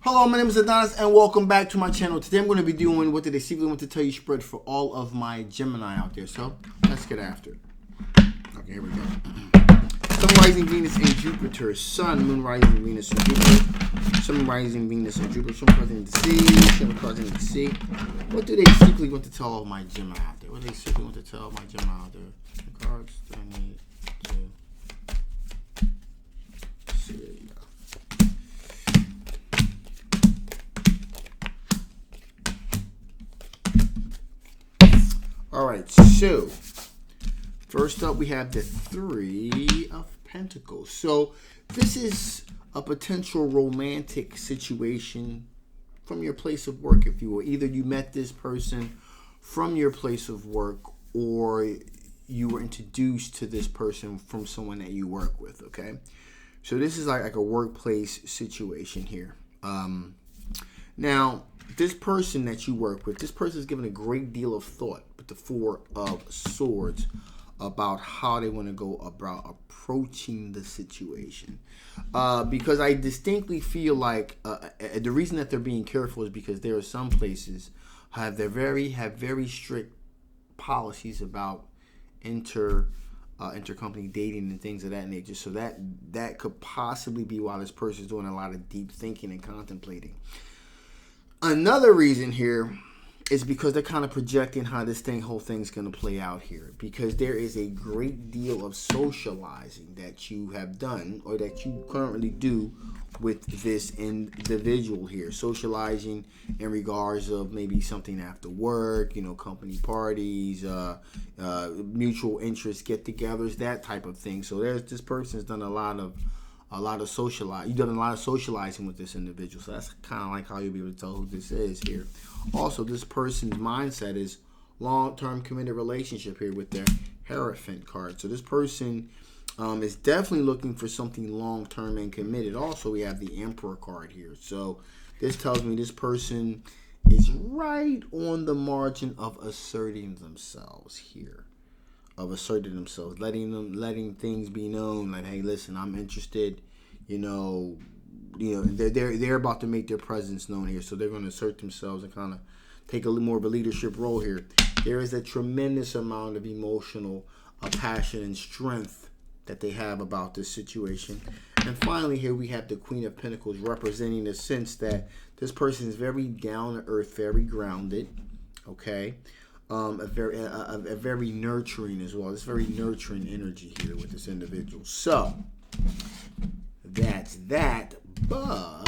Hello, my name is Adonis and welcome back to my channel. Today I'm going to be doing what did I secretly want to tell you spread for all of my Gemini out there. So let's get after it. Okay, here we go. Sun, rising Venus, and Jupiter. Sun, Moon, rising Venus, and Jupiter. Sun, rising Venus, and Jupiter. Sun, rising the sea. Sun, rising the sea. What do they secretly want to tell all of my Gemini out there? What do they secretly want to tell all my Gemini out there? The cards that I need to see. Alright, so first up we have the Three of Pentacles. So this is a potential romantic situation from your place of work, if you will. Either you met this person from your place of work or you were introduced to this person from someone that you work with, okay? So this is like a workplace situation here. Now, this person that you work with, this person is given a great deal of thought with the Four of Swords about how they want to go about approaching the situation. Because I distinctly feel like the reason that they're being careful is because there are some places have very strict policies about intercompany dating and things of that nature. So that could possibly be why this person is doing a lot of deep thinking and contemplating. Another reason here is because they're kind of projecting how this whole thing's going to play out here. Because there is a great deal of socializing that you have done or that you currently do with this individual here. Socializing in regards of maybe something after work, company parties, mutual interest get-togethers, that type of thing. So this person's done a lot of socializing. You've done a lot of socializing with this individual. So that's kind of like how you'll be able to tell who this is here. Also, this person's mindset is long-term committed relationship here with their Hierophant card. So this person is definitely looking for something long-term and committed. Also, we have the Emperor card here. So this tells me this person is right on the margin of asserting themselves here. Of asserting themselves, letting things be known, like, hey, listen, I'm interested. They're about to make their presence known here, so they're going to assert themselves and kind of take a little more of a leadership role here. There is a tremendous amount of emotional passion and strength that they have about this situation. And finally, here we have the Queen of Pentacles, representing the sense that this person is very down to earth, very grounded. Okay. A very nurturing as well. It's very nurturing energy here with this individual. So that's that. But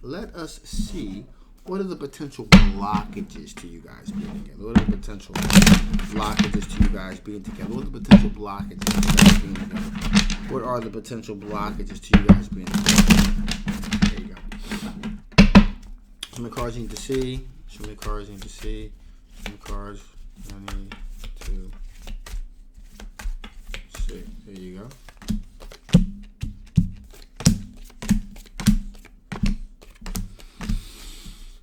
let us see, what are the potential blockages to you guys being together? What are the potential blockages to you guys being together? What are the potential blockages to you guys being together? What are the potential blockages to you guys being together? There you go. Show me cards you need to see. Show me cards you need to see. Cards I need to see. There you go.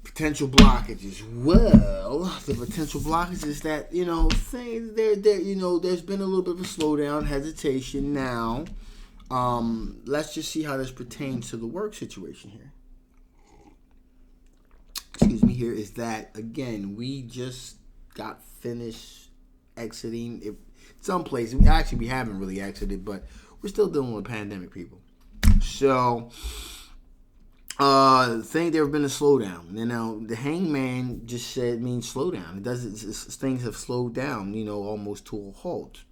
Potential blockages. Well, the potential blockages is that things there's been a little bit of a slowdown, hesitation. Now, let's just see how this pertains to the work situation here. Excuse me, here is that, again, we just got finished exiting. Some places, we haven't really exited, but we're still dealing with a pandemic, people. So, there have been a slowdown. Now, the Hangman just said means slow down. It doesn't. Things have slowed down, almost to a halt.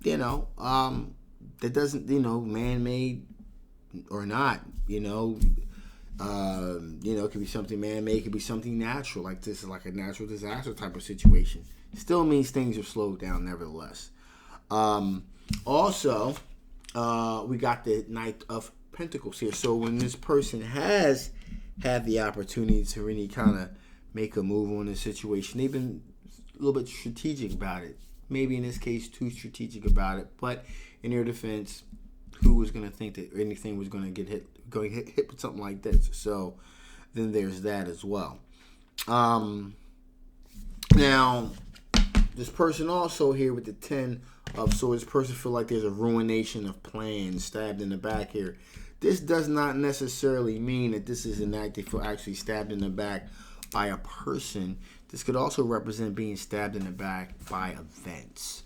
That doesn't, man-made or not, it could be something man-made, it could be something natural, like this is like a natural disaster type of situation. Still means things have slowed down nevertheless. Also, we got the Knight of Pentacles here. So when this person has had the opportunity to really kind of make a move on this situation, they've been a little bit strategic about it. Maybe in this case, too strategic about it. But in their defense, who was going to think that anything was going to get hit with something like this? So then there's that as well. Now, this person also here with the 10 of Swords, this person feel like there's a ruination of plans, stabbed in the back here. this does not necessarily mean that this is an act they feel actually stabbed in the back by a person. This could also represent being stabbed in the back by events.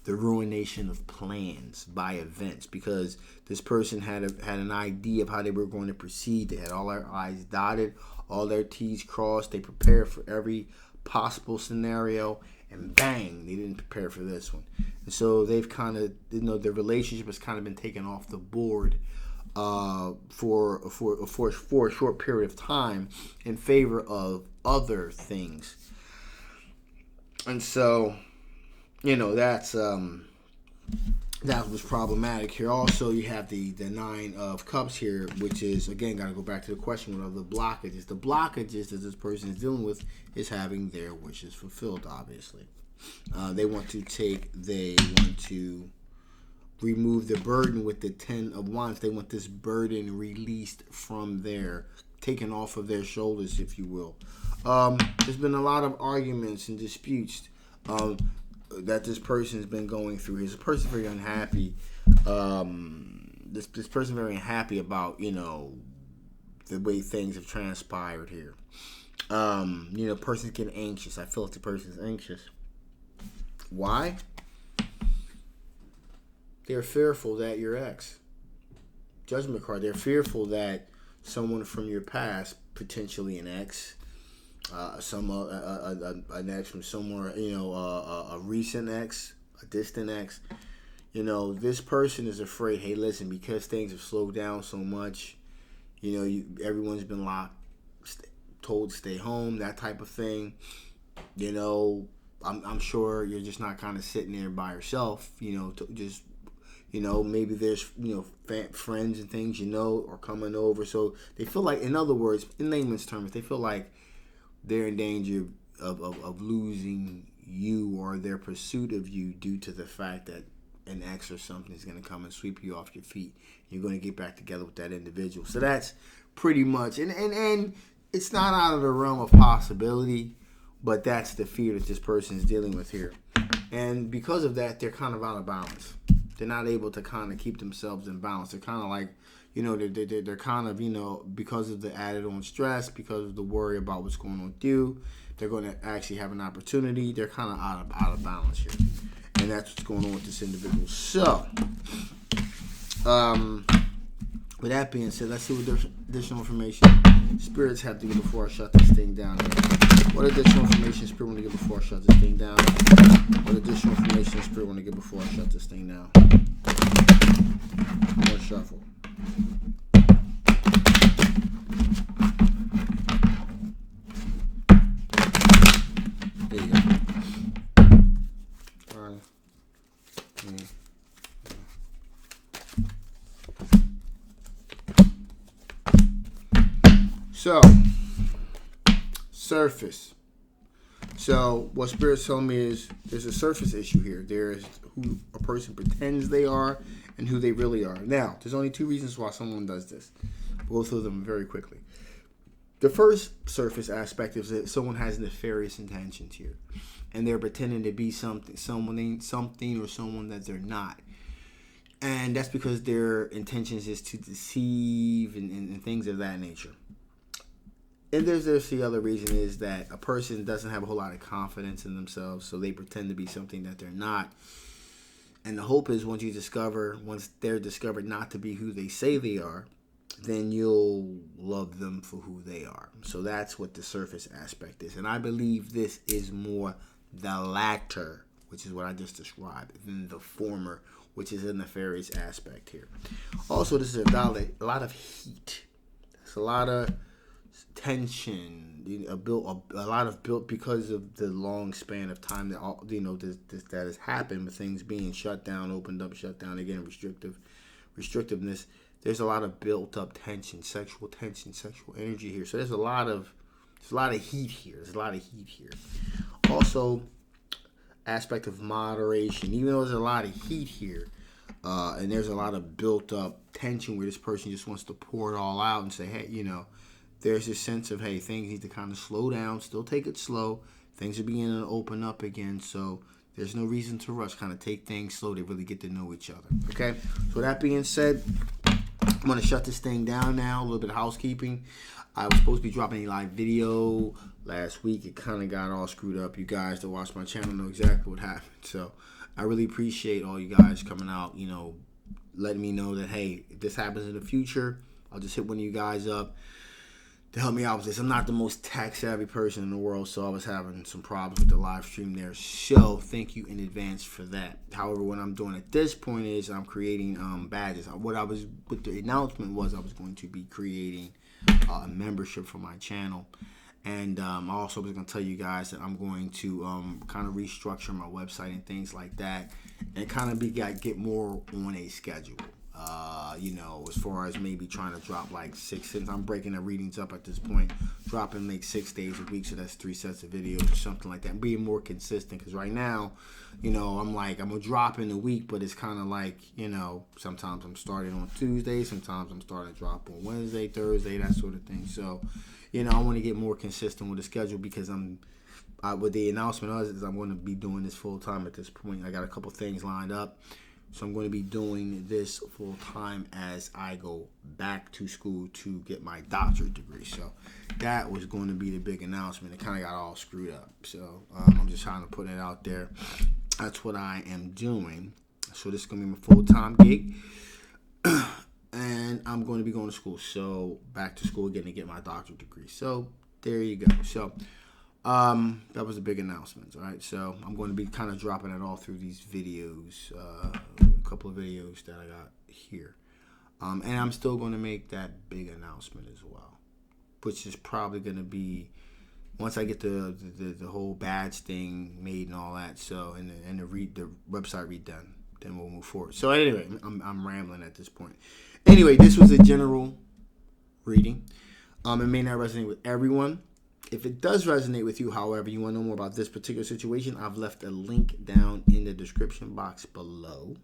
The ruination of plans by events, because this person had an idea of how they were going to proceed. They had all their I's dotted, all their T's crossed. They prepared for every possible scenario, and bang, they didn't prepare for this one. And so they've kind of, their relationship has kind of been taken off the board for a short period of time in favor of other things. And so, that was problematic here. Also, you have the Nine of Cups here, which is, again, got to go back to the question of the blockages. The blockages that this person is dealing with is having their wishes fulfilled, obviously. They want to remove the burden with the Ten of Wands. They want this burden released from taken off of their shoulders, if you will. There's been a lot of arguments and disputes that this person has been going through. This person very unhappy. This person very unhappy about the way things have transpired here. Person's getting anxious. I feel like the person's anxious. Why? They're fearful that your ex, Judgment card. They're fearful that someone from your past, potentially an ex, an ex from somewhere, a recent ex, a distant ex. This person is afraid. Hey, listen, because things have slowed down so much, everyone's been told to stay home, that type of thing. I'm sure you're just not kind of sitting there by yourself. Maybe there's friends and things are coming over. So they feel like, in other words, in layman's terms, they feel like they're in danger of losing you or their pursuit of you due to the fact that an ex or something is going to come and sweep you off your feet. You're going to get back together with that individual. So that's pretty much, and it's not out of the realm of possibility, but that's the fear that this person is dealing with here. And because of that, they're kind of out of balance. They're not able to kind of keep themselves in balance. They're kind of like, they're kind of, because of the added on stress, because of the worry about what's going on with you, they're going to actually have an opportunity. They're kind of out of balance here. And that's what's going on with this individual. So, with that being said, let's see what additional information spirits have to give before I shut this thing down. What additional information spirit want to give before I shut this thing down? What additional information spirit want to give before I shut this thing down? More shuffle. There you go. All right. So, surface. So, what Spirit's telling me is there's a surface issue here. There's who a person pretends they are and who they really are. Now, there's only two reasons why someone does this. We'll go through them very quickly. The first surface aspect is that someone has nefarious intentions here, and they're pretending to be something or someone that they're not. And that's because their intentions is to deceive and things of that nature. And there's the other reason is that a person doesn't have a whole lot of confidence in themselves, so they pretend to be something that they're not. And the hope is once they're discovered not to be who they say they are, then you'll love them for who they are. So that's what the surface aspect is. And I believe this is more the latter, which is what I just described, than the former, which is a nefarious aspect here. Also, this is a lot of heat. It's a lot of tension, a lot of built because of the long span of time that that has happened with things being shut down, opened up, shut down again, restrictiveness. There's a lot of built up tension, sexual energy here. So there's a lot of heat here. Also, aspect of moderation. Even though there's a lot of heat here, and there's a lot of built up tension where this person just wants to pour it all out and say, hey, there's this sense of, hey, things need to kind of slow down, still take it slow. Things are beginning to open up again, so there's no reason to rush. Kind of take things slow. They really get to know each other, okay? So that being said, I'm going to shut this thing down now. A little bit of housekeeping. I was supposed to be dropping a live video last week. It kind of got all screwed up. You guys that watch my channel know exactly what happened. So I really appreciate all you guys coming out, you know, letting me know that, hey, if this happens in the future, I'll just hit one of you guys up to help me out with this. I'm not the most tech-savvy person in the world, so I was having some problems with the live stream there. So thank you in advance for that. However, what I'm doing at this point is I'm creating badges. What I was with the announcement was I was going to be creating a membership for my channel, and I also was going to tell you guys that I'm going to kind of restructure my website and things like that, and kind of get more on a schedule. You know, as far as maybe trying to drop like 6, since I'm breaking the readings up at this point, dropping like 6 days a week, so that's 3 sets of videos or something like that, and being more consistent, because right now, you know, I'm gonna drop in a week, but it's kind of like, you know, sometimes I'm starting on Tuesday, sometimes I'm starting to drop on Wednesday, Thursday, that sort of thing. So, you know, I want to get more consistent with the schedule, because with the announcement is I'm going to be doing this full time at this point. I got a couple things lined up. So I'm going to be doing this full time as I go back to school to get my doctorate degree. So that was going to be the big announcement. It kind of got all screwed up. So I'm just trying to put it out there. That's what I am doing. So this is going to be my full-time gig. And I'm going to be going to school. So back to school again to get my doctorate degree. So there you go. So that was a big announcement, all right? So I'm going to be kind of dropping it all through these videos, a couple of videos that I got here. And I'm still going to make that big announcement as well, which is probably going to be once I get the whole badge thing made and all that. So and the website redone, then we'll move forward. So anyway, I'm rambling at this point. Anyway, this was a general reading. It may not resonate with everyone. If it does resonate with you, however, you want to know more about this particular situation, I've left a link down in the description box below.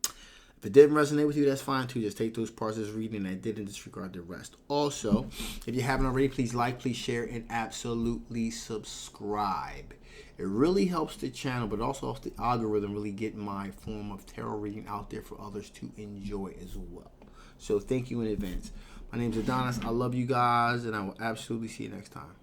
If it didn't resonate with you, that's fine too. Just take those parts as reading and I didn't disregard the rest. Also, if you haven't already, please like, please share, and absolutely subscribe. It really helps the channel, but also helps the algorithm really get my form of tarot reading out there for others to enjoy as well. So thank you in advance. My name's Adonis. I love you guys, and I will absolutely see you next time.